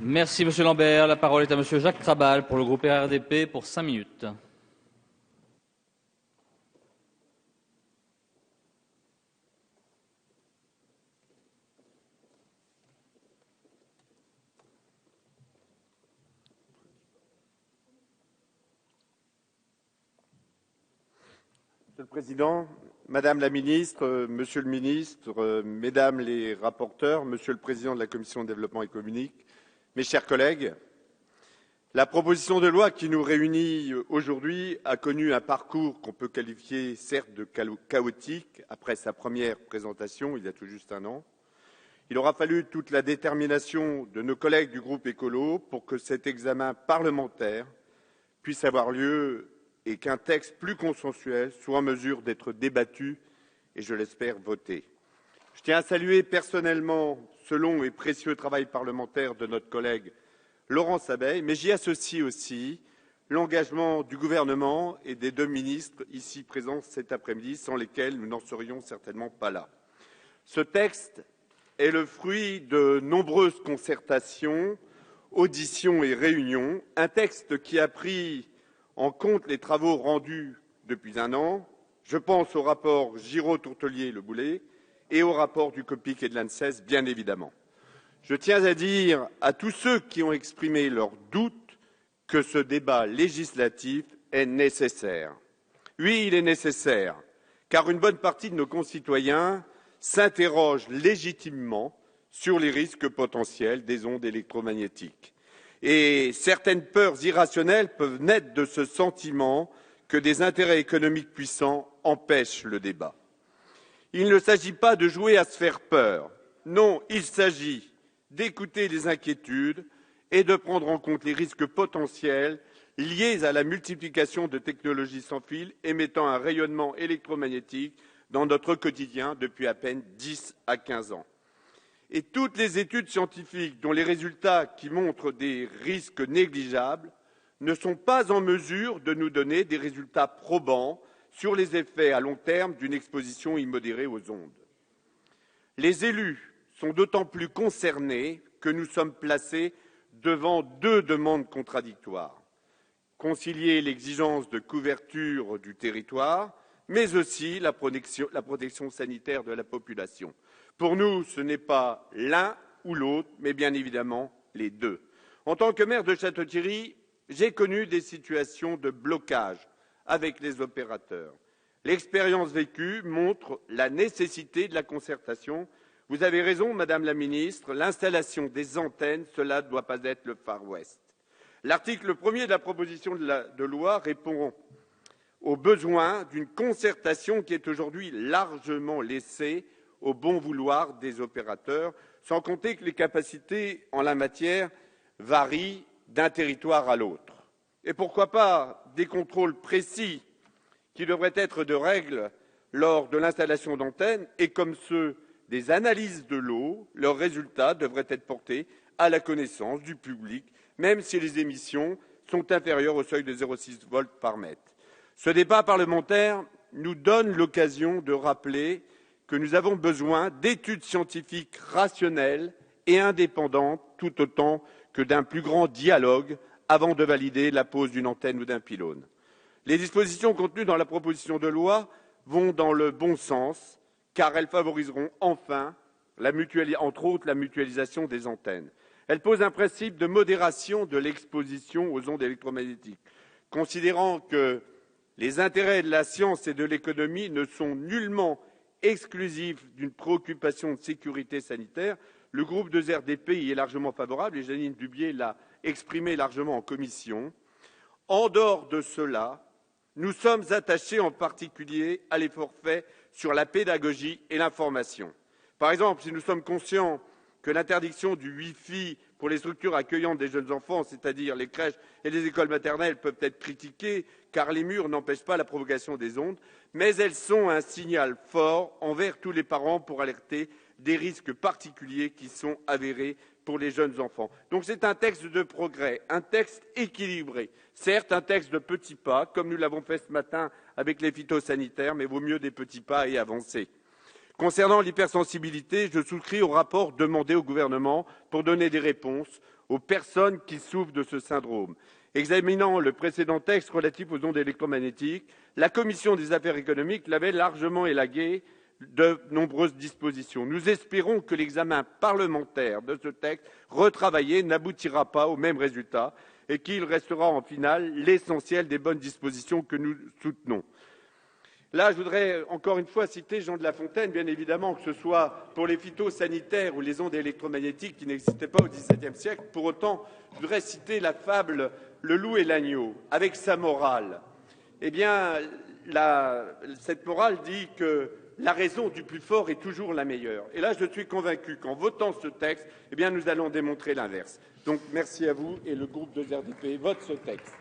Merci, Monsieur Lambert. La parole est à Monsieur Jacques Krabal pour le groupe RRDP pour 5 minutes. Monsieur le Président, Madame la Ministre, Monsieur le Ministre, Mesdames les rapporteurs, Monsieur le Président de la Commission de développement économique, mes chers collègues, la proposition de loi qui nous réunit aujourd'hui a connu un parcours qu'on peut qualifier certes de chaotique après sa première présentation il y a tout juste un an. Il aura fallu toute la détermination de nos collègues du groupe écolo pour que cet examen parlementaire puisse avoir lieu et qu'un texte plus consensuel soit en mesure d'être débattu et, je l'espère, voté. Je tiens à saluer personnellement ce long et précieux travail parlementaire de notre collègue Laurence Abeille, mais j'y associe aussi l'engagement du gouvernement et des deux ministres ici présents cet après-midi, sans lesquels nous n'en serions certainement pas là. Ce texte est le fruit de nombreuses concertations, auditions et réunions, un texte qui a pris en compte les travaux rendus depuis un an. Je pense au rapport Giraud-Tourtellier-Le Boullay et au rapport du COPIC et de l'ANSES, bien évidemment. Je tiens à dire à tous ceux qui ont exprimé leurs doutes que ce débat législatif est nécessaire. Oui, il est nécessaire, car une bonne partie de nos concitoyens s'interrogent légitimement sur les risques potentiels des ondes électromagnétiques. Et certaines peurs irrationnelles peuvent naître de ce sentiment que des intérêts économiques puissants empêchent le débat. Il ne s'agit pas de jouer à se faire peur. Non, il s'agit d'écouter les inquiétudes et de prendre en compte les risques potentiels liés à la multiplication de technologies sans fil émettant un rayonnement électromagnétique dans notre quotidien depuis à peine 10 à 15 ans. Et toutes les études scientifiques dont les résultats qui montrent des risques négligeables ne sont pas en mesure de nous donner des résultats probants sur les effets à long terme d'une exposition immodérée aux ondes. Les élus sont d'autant plus concernés que nous sommes placés devant deux demandes contradictoires. Concilier l'exigence de couverture du territoire, mais aussi la protection sanitaire de la population. Pour nous, ce n'est pas l'un ou l'autre, mais bien évidemment les deux. En tant que maire de Château-Thierry, j'ai connu des situations de blocage avec les opérateurs. L'expérience vécue montre la nécessité de la concertation. Vous avez raison, Madame la Ministre, l'installation des antennes, cela ne doit pas être le Far West. L'article 1er de la proposition de loi répond au besoin d'une concertation qui est aujourd'hui largement laissée au bon vouloir des opérateurs, sans compter que les capacités en la matière varient d'un territoire à l'autre. Et pourquoi pas des contrôles précis qui devraient être de règle lors de l'installation d'antennes et comme ceux des analyses de l'eau, leurs résultats devraient être portés à la connaissance du public, même si les émissions sont inférieures au seuil de 0,6 volts par mètre. Ce débat parlementaire nous donne l'occasion de rappeler que nous avons besoin d'études scientifiques rationnelles et indépendantes, tout autant que d'un plus grand dialogue avant de valider la pose d'une antenne ou d'un pylône. Les dispositions contenues dans la proposition de loi vont dans le bon sens, car elles favoriseront enfin, entre autres, la mutualisation des antennes. Elles posent un principe de modération de l'exposition aux ondes électromagnétiques, considérant que les intérêts de la science et de l'économie ne sont nullement exclusif d'une préoccupation de sécurité sanitaire. Le groupe de RDP y est largement favorable et Jeanine Dubié l'a exprimé largement en commission. En dehors de cela, nous sommes attachés en particulier à l'effort fait sur la pédagogie et l'information. Par exemple, si nous sommes conscients que l'interdiction du Wi-Fi pour les structures accueillant des jeunes enfants, c'est-à-dire les crèches et les écoles maternelles, peuvent être critiquées car les murs n'empêchent pas la propagation des ondes, mais elles sont un signal fort envers tous les parents pour alerter des risques particuliers qui sont avérés pour les jeunes enfants. Donc c'est un texte de progrès, un texte équilibré, certes un texte de petits pas, comme nous l'avons fait ce matin avec les phytosanitaires, mais vaut mieux des petits pas et avancer. Concernant l'hypersensibilité, je souscris au rapport demandé au gouvernement pour donner des réponses aux personnes qui souffrent de ce syndrome. Examinant le précédent texte relatif aux ondes électromagnétiques, la Commission des affaires économiques l'avait largement élagué de nombreuses dispositions. Nous espérons que l'examen parlementaire de ce texte retravaillé n'aboutira pas au même résultat et qu'il restera en finale l'essentiel des bonnes dispositions que nous soutenons. Là, je voudrais encore une fois citer Jean de La Fontaine, bien évidemment, que ce soit pour les phytosanitaires ou les ondes électromagnétiques qui n'existaient pas au XVIIe siècle. Pour autant, je voudrais citer la fable Le loup et l'agneau, avec sa morale. Eh bien, cette morale dit que la raison du plus fort est toujours la meilleure. Et là, je suis convaincu qu'en votant ce texte, eh bien, nous allons démontrer l'inverse. Donc, merci à vous et le groupe de RDP vote ce texte.